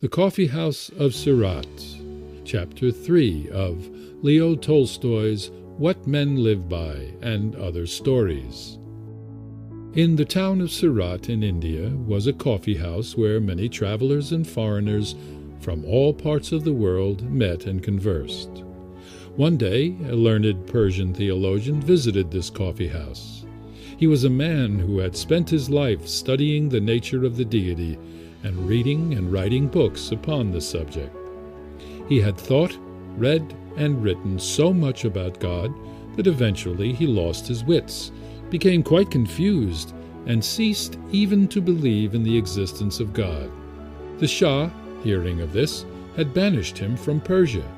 The Coffee-House of Surat, Chapter 3 of Leo Tolstoy's What Men Live By and Other Stories. In the town of Surat in India was a coffee-house where many travelers and foreigners from all parts of the world met and conversed. One day, a learned Persian theologian visited this coffee-house. He was a man who had spent his life studying the nature of the deity and reading and writing books upon the subject. He had thought, read, and written so much about God that eventually he lost his wits, became quite confused, and ceased even to believe in the existence of God. The Shah, hearing of this, had banished him from Persia.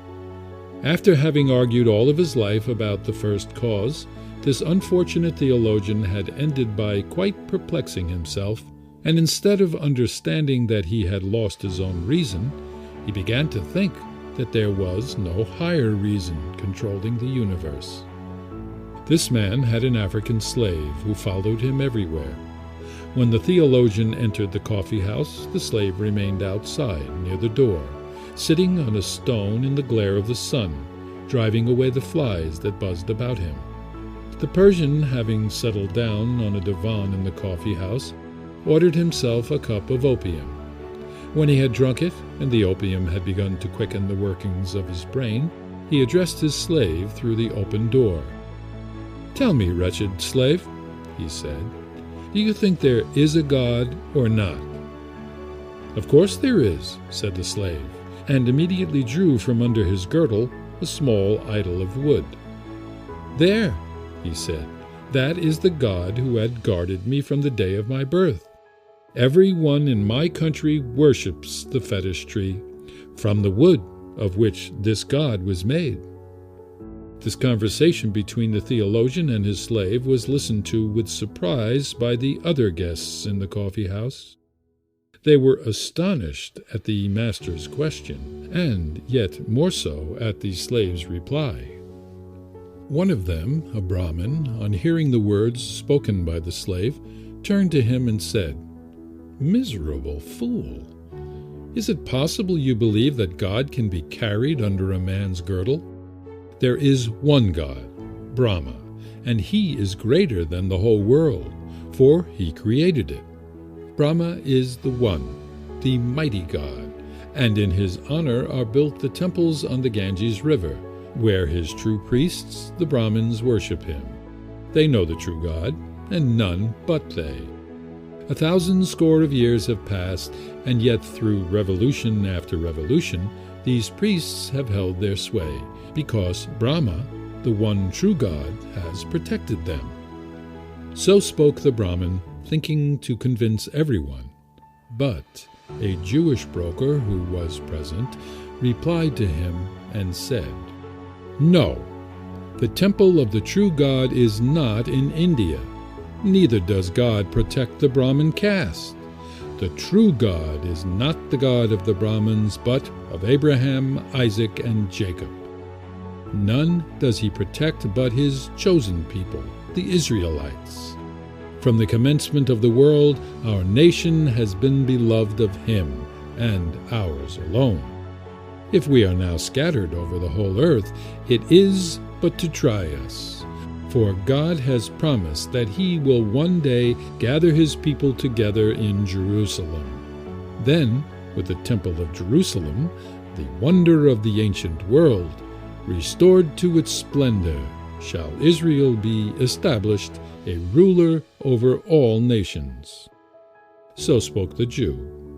After having argued all of his life about the first cause, this unfortunate theologian had ended by quite perplexing himself, and instead of understanding that he had lost his own reason, he began to think that there was no higher reason controlling the universe. This man had an African slave who followed him everywhere. When the theologian entered the coffee-house, the slave remained outside near the door, sitting on a stone in the glare of the sun, driving away the flies that buzzed about him. The Persian, having settled down on a divan in the coffee-house, ordered himself a cup of opium. When he had drunk it, and the opium had begun to quicken the workings of his brain, he addressed his slave through the open door. "Tell me, wretched slave," he said, "do you think there is a God or not?" "Of course there is," said the slave, and immediately drew from under his girdle a small idol of wood. "There," he said, "that is the God who had guarded me from the day of my birth. Every one in my country worships the fetish tree, from the wood of which this God was made." This conversation between the theologian and his slave was listened to with surprise by the other guests in the coffee-house. They were astonished at the master's question, and yet more so at the slave's reply. One of them, a Brahmin, on hearing the words spoken by the slave, turned to him and said, "Miserable fool! Is it possible you believe that God can be carried under a man's girdle? There is one God, Brahma, and he is greater than the whole world, for he created it. Brahma is the one, the mighty God, and in his honor are built the temples on the Ganges River, where his true priests, the Brahmins, worship him. They know the true God, and none but they. 1,000 score of years have passed, and yet through revolution after revolution, these priests have held their sway, because Brahma, the one true God, has protected them." So spoke the Brahmin, thinking to convince everyone. But a Jewish broker who was present replied to him and said, "No, the temple of the true God is not in India. Neither does God protect the Brahmin caste. The true God is not the God of the Brahmins, but of Abraham, Isaac, and Jacob. None does he protect but his chosen people, the Israelites. From the commencement of the world, our nation has been beloved of him, and ours alone. If we are now scattered over the whole earth, it is but to try us. For God has promised that he will one day gather his people together in Jerusalem. Then, with the temple of Jerusalem, the wonder of the ancient world, restored to its splendor, shall Israel be established a ruler over all nations." So spoke the Jew,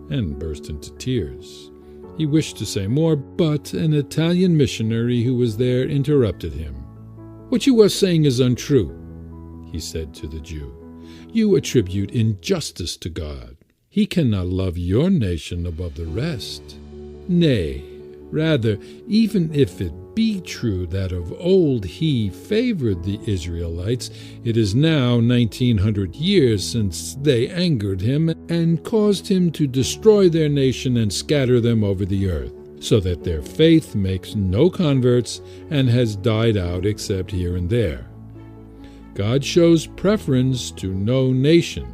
and burst into tears. He wished to say more, but an Italian missionary who was there interrupted him. "What you are saying is untrue," he said to the Jew. "You attribute injustice to God. He cannot love your nation above the rest. Nay, rather, even if it be true that of old he favored the Israelites, it is now 1900 years since they angered him and caused him to destroy their nation and scatter them over the earth, so that their faith makes no converts and has died out except here and there. God shows preference to no nation,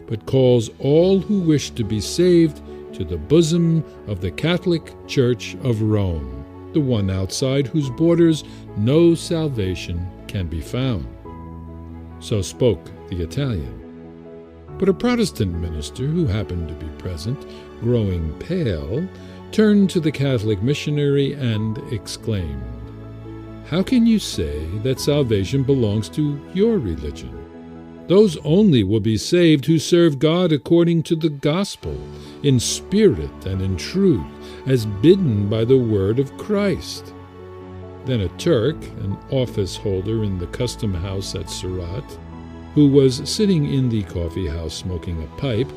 but calls all who wish to be saved to the bosom of the Catholic Church of Rome, the one outside whose borders no salvation can be found. So spoke the Italian. But a Protestant minister who happened to be present, growing pale, turned to the Catholic missionary and exclaimed, "How can you say that salvation belongs to your religion? Those only will be saved who serve God according to the gospel, in spirit and in truth, as bidden by the word of Christ." Then a Turk, an office holder in the custom house at Surat, who was sitting in the coffee-house smoking a pipe,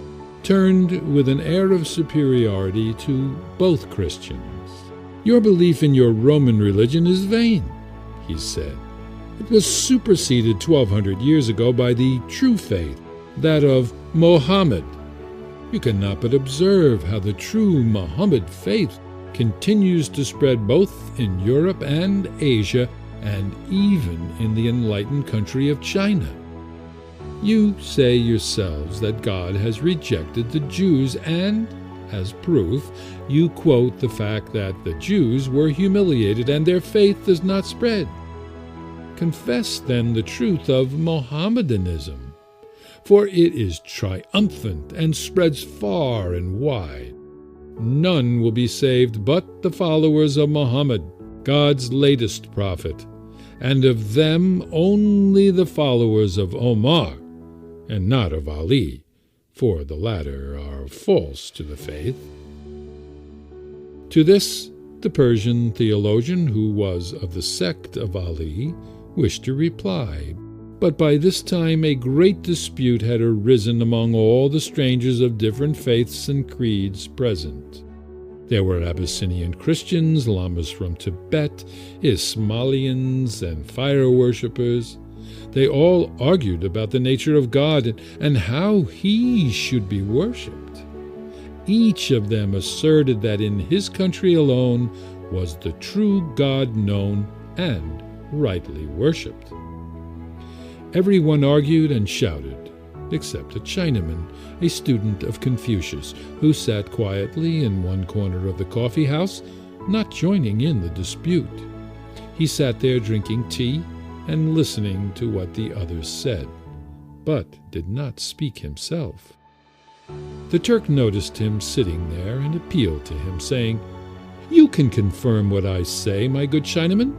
turned with an air of superiority to both Christians. "Your belief in your Roman religion is vain," he said. "It was superseded 1,200 years ago by the true faith, that of Mohammed. You cannot but observe how the true Mohammed faith continues to spread both in Europe and Asia, and even in the enlightened country of China. You say yourselves that God has rejected the Jews, and, as proof, you quote the fact that the Jews were humiliated and their faith does not spread. Confess then the truth of Mohammedanism, for it is triumphant and spreads far and wide. None will be saved but the followers of Mohammed, God's latest prophet, and of them only the followers of Omar, and not of Ali, for the latter are false to the faith." To this the Persian theologian, who was of the sect of Ali, wished to reply, but by this time a great dispute had arisen among all the strangers of different faiths and creeds present. There were Abyssinian Christians, Lamas from Tibet, Ismailians, and fire worshippers. They all argued about the nature of God and how he should be worshipped. Each of them asserted that in his country alone was the true God known and rightly worshipped. Everyone argued and shouted, except a Chinaman, a student of Confucius, who sat quietly in one corner of the coffee house, not joining in the dispute. He sat there drinking tea and listening to what the others said, but did not speak himself. The Turk noticed him sitting there and appealed to him, saying, "You can confirm what I say, my good Chinaman.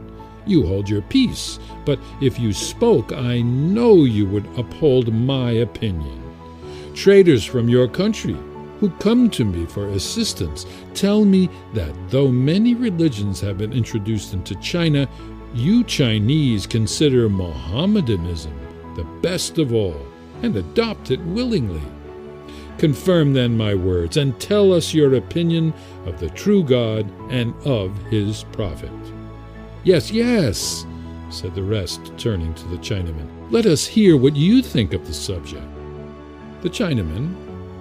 You hold your peace, but if you spoke, I know you would uphold my opinion. Traders from your country, who come to me for assistance, tell me that though many religions have been introduced into China, you Chinese consider Mohammedanism the best of all, and adopt it willingly. Confirm then my words, and tell us your opinion of the true God and of his prophet." "Yes, yes," said the rest, turning to the Chinaman. "Let us hear what you think of the subject." The Chinaman,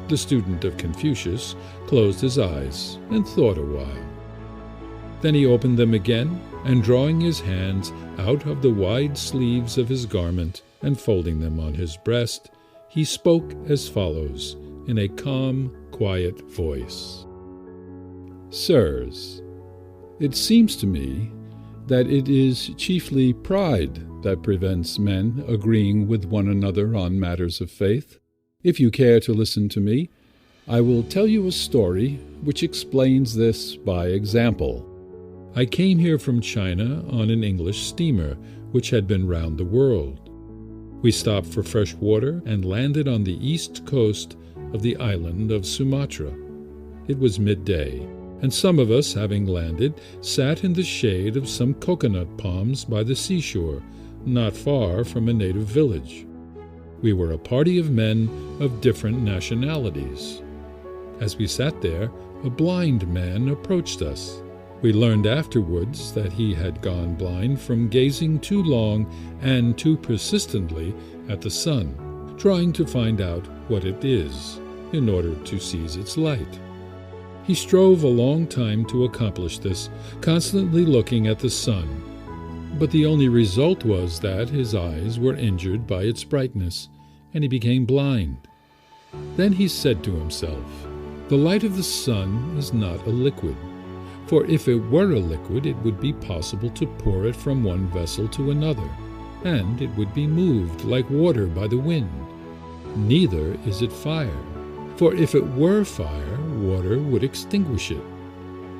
the student of Confucius, closed his eyes and thought a while. Then he opened them again, and drawing his hands out of the wide sleeves of his garment and folding them on his breast, he spoke as follows in a calm, quiet voice. "Sirs, it seems to me that it is chiefly pride that prevents men agreeing with one another on matters of faith. If you care to listen to me, I will tell you a story which explains this by example. I came here from China on an English steamer which had been round the world. We stopped for fresh water and landed on the east coast of the island of Sumatra. It was midday, and some of us, having landed, sat in the shade of some coconut palms by the seashore, not far from a native village. We were a party of men of different nationalities. As we sat there, a blind man approached us. We learned afterwards that he had gone blind from gazing too long and too persistently at the sun, trying to find out what it is, in order to seize its light. He strove a long time to accomplish this, constantly looking at the sun, but the only result was that his eyes were injured by its brightness, and he became blind. Then he said to himself, 'I The light of the sun is not a liquid, for if it were a liquid it would be possible to pour it from one vessel to another, and it would be moved like water by the wind. Neither is it fire, for if it were fire, water would extinguish it.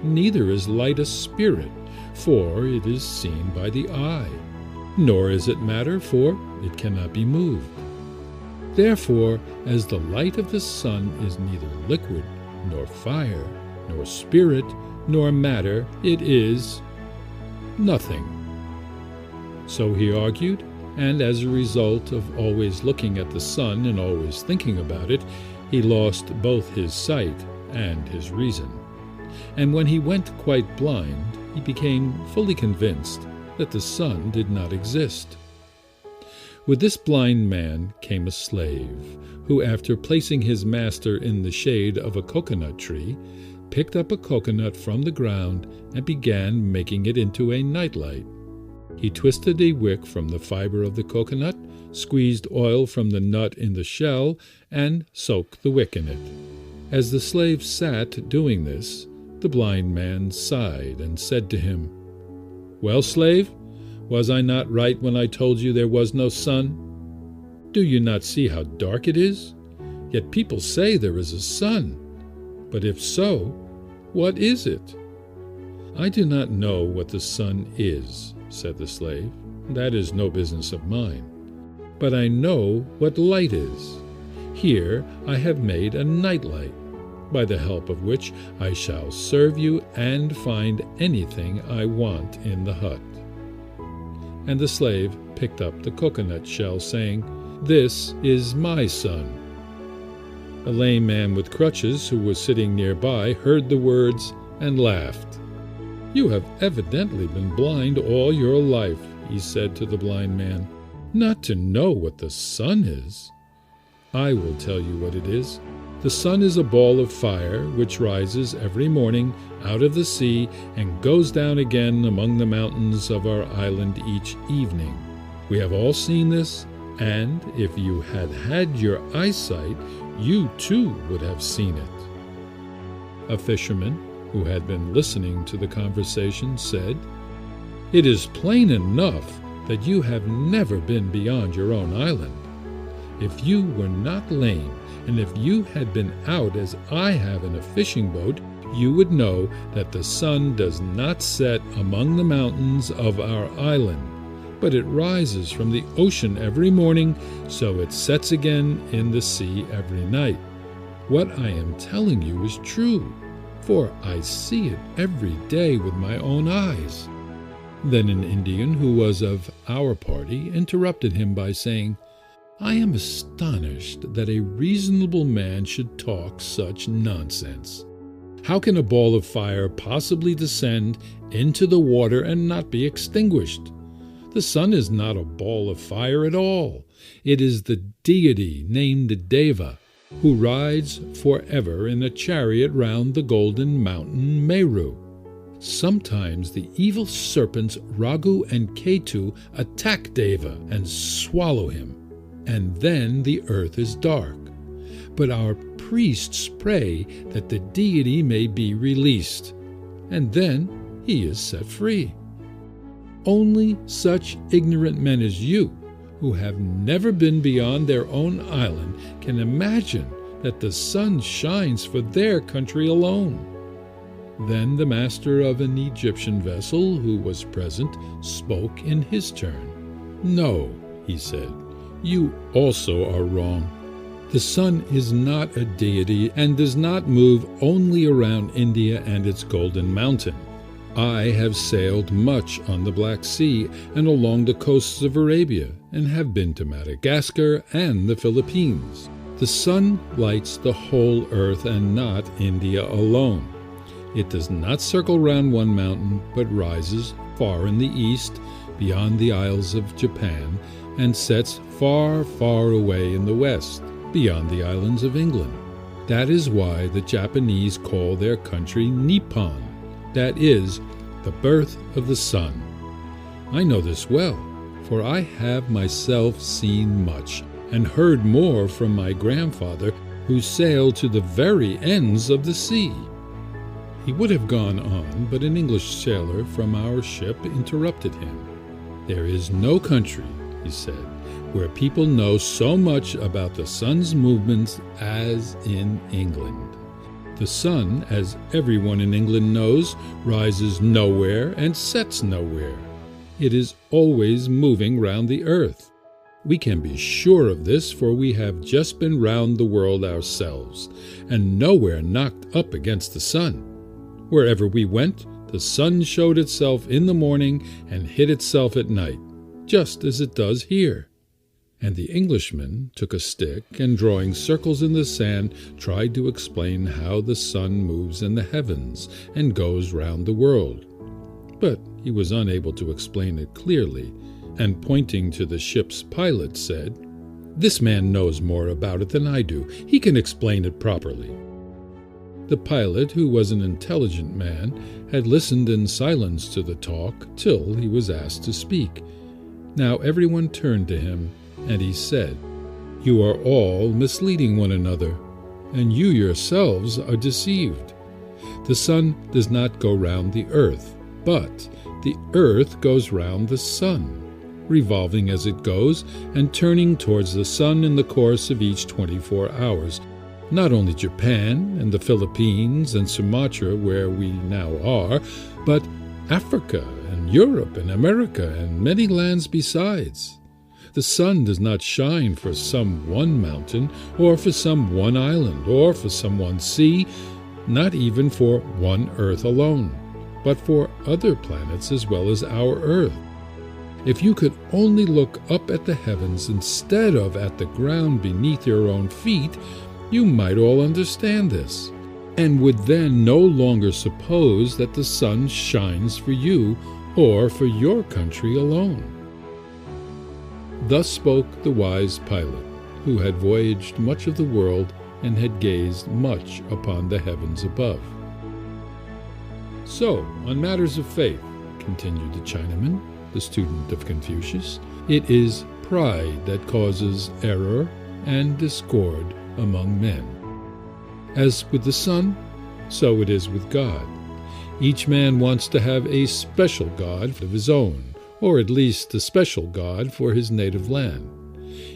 Neither is light a spirit, for it is seen by the eye. Nor is it matter, for it cannot be moved. Therefore, as the light of the sun is neither liquid, nor fire, nor spirit, nor matter, it is nothing. So he argued, and as a result of always looking at the sun and always thinking about it, he lost both his sight and his reason. And when he went quite blind, he became fully convinced that the sun did not exist. With this blind man came a slave, who, after placing his master in the shade of a coconut tree, picked up a coconut from the ground and began making it into a nightlight. He twisted a wick from the fiber of the coconut, squeezed oil from the nut in the shell, and soaked the wick in it. As the slave sat doing this, the blind man sighed and said to him, "Well, slave, was I not right when I told you there was no sun? Do you not see how dark it is? Yet people say there is a sun. But if so, what is it?" "I do not know what the sun is," said the slave. "That is no business of mine. But I know what light is. Here I have made a nightlight, by the help of which I shall serve you and find anything I want in the hut." And the slave picked up the coconut shell, saying, "This is my son." A lame man with crutches, who was sitting nearby, heard the words and laughed. "You have evidently been blind all your life," he said to the blind man, "not to know what the sun is. I will tell you what it is. The sun is a ball of fire which rises every morning out of the sea and goes down again among the mountains of our island each evening. We have all seen this, and if you had had your eyesight, you too would have seen it." A fisherman, who had been listening to the conversation, said, "It is plain enough that you have never been beyond your own island. If you were not lame, and if you had been out as I have in a fishing boat, you would know that the sun does not set among the mountains of our island, but it rises from the ocean every morning, so it sets again in the sea every night. What I am telling you is true, for I see it every day with my own eyes." Then an Indian who was of our party interrupted him by saying, "I am astonished that a reasonable man should talk such nonsense. How can a ball of fire possibly descend into the water and not be extinguished? The sun is not a ball of fire at all. It is the deity named Deva, who rides forever in a chariot round the golden mountain Meru. Sometimes the evil serpents Ragu and Ketu attack Deva and swallow him, and then the earth is dark. But our priests pray that the deity may be released, and then he is set free. Only such ignorant men as you, who have never been beyond their own island, can imagine that the sun shines for their country alone." Then the master of an Egyptian vessel who was present spoke in his turn. "No," he said, "you also are wrong. The sun is not a deity and does not move only around India and its golden mountain. I have sailed much on the Black Sea and along the coasts of Arabia, and have been to Madagascar and the Philippines. The sun lights the whole earth and not India alone. It does not circle round one mountain, but rises far in the east, beyond the Isles of Japan, and sets far, far away in the west, beyond the islands of England. That is why the Japanese call their country Nippon, that is, the birth of the sun. I know this well, for I have myself seen much, and heard more from my grandfather who sail to the very ends of the sea." He would have gone on, but an English sailor from our ship interrupted him. "There is no country," he said, "where people know so much about the sun's movements as in England. The sun, as everyone in England knows, rises nowhere and sets nowhere. It is always moving round the earth. We can be sure of this, for we have just been round the world ourselves, and nowhere knocked up against the sun. Wherever we went, the sun showed itself in the morning and hid itself at night, just as it does here." And the Englishman took a stick and, drawing circles in the sand, tried to explain how the sun moves in the heavens and goes round the world. But he was unable to explain it clearly, and pointing to the ship's pilot said, "This man knows more about it than I do. He can explain it properly." The pilot, who was an intelligent man, had listened in silence to the talk till he was asked to speak. Now everyone turned to him, and he said, "You are all misleading one another, and you yourselves are deceived. The sun does not go round the earth, but the earth goes round the sun, revolving as it goes and turning towards the sun in the course of each 24 hours. Not only Japan and the Philippines and Sumatra, where we now are, but Africa and Europe and America and many lands besides. The sun does not shine for some one mountain, or for some one island, or for some one sea, not even for one earth alone, but for other planets as well as our earth. If you could only look up at the heavens instead of at the ground beneath your own feet, you might all understand this, and would then no longer suppose that the sun shines for you or for your country alone." Thus spoke the wise pilot, who had voyaged much of the world and had gazed much upon the heavens above. "So, on matters of faith," continued the Chinaman, the student of Confucius, "it is pride that causes error and discord among men. As with the sun, so it is with God. Each man wants to have a special God of his own, or at least a special God for his native land.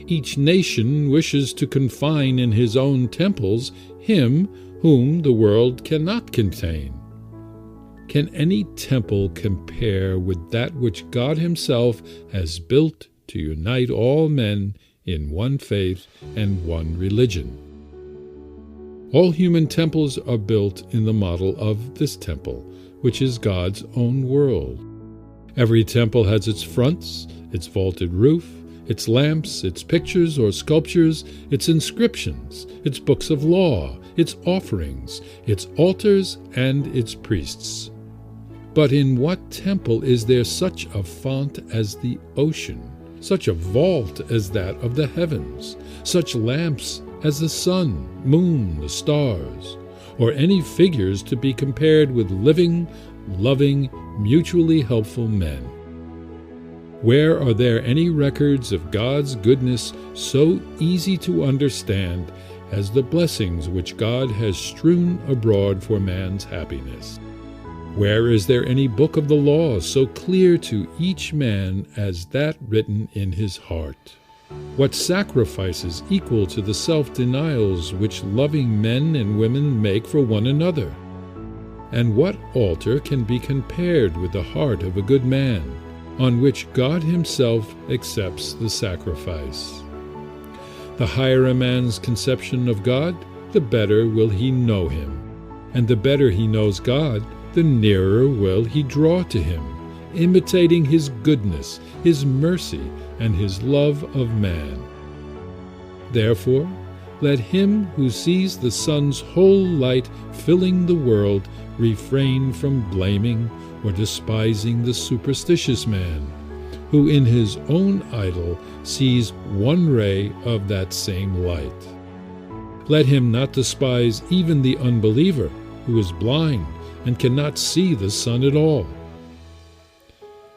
Each nation wishes to confine in his own temples him whom the world cannot contain. Can any temple compare with that which God himself has built to unite all men in one faith and one religion? All human temples are built in the model of this temple, which is God's own world. Every temple has its fronts, its vaulted roof, its lamps, its pictures or sculptures, its inscriptions, its books of law, its offerings, its altars, and its priests. But in what temple is there such a font as the ocean, such a vault as that of the heavens, such lamps as the sun, moon, the stars, or any figures to be compared with living, loving, mutually helpful men? Where are there any records of God's goodness so easy to understand as the blessings which God has strewn abroad for man's happiness? Where is there any book of the law so clear to each man as that written in his heart? What sacrifices equal to the self-denials which loving men and women make for one another? And what altar can be compared with the heart of a good man, on which God himself accepts the sacrifice? The higher a man's conception of God, the better will he know him, and the better he knows God, the nearer will he draw to him, imitating his goodness, his mercy, and his love of man. Therefore, let him who sees the sun's whole light filling the world refrain from blaming or despising the superstitious man, who in his own idol sees one ray of that same light. Let him not despise even the unbeliever, who is blind and cannot see the sun at all."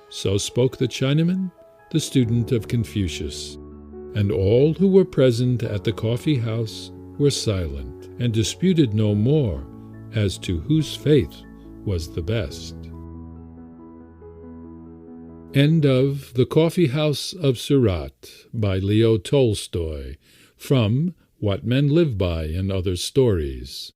So spoke the Chinaman, the student of Confucius, and all who were present at the coffee-house were silent and disputed no more as to whose faith was the best. End of The Coffee-House of Surat by Leo Tolstoy, from What Men Live By and Other Stories.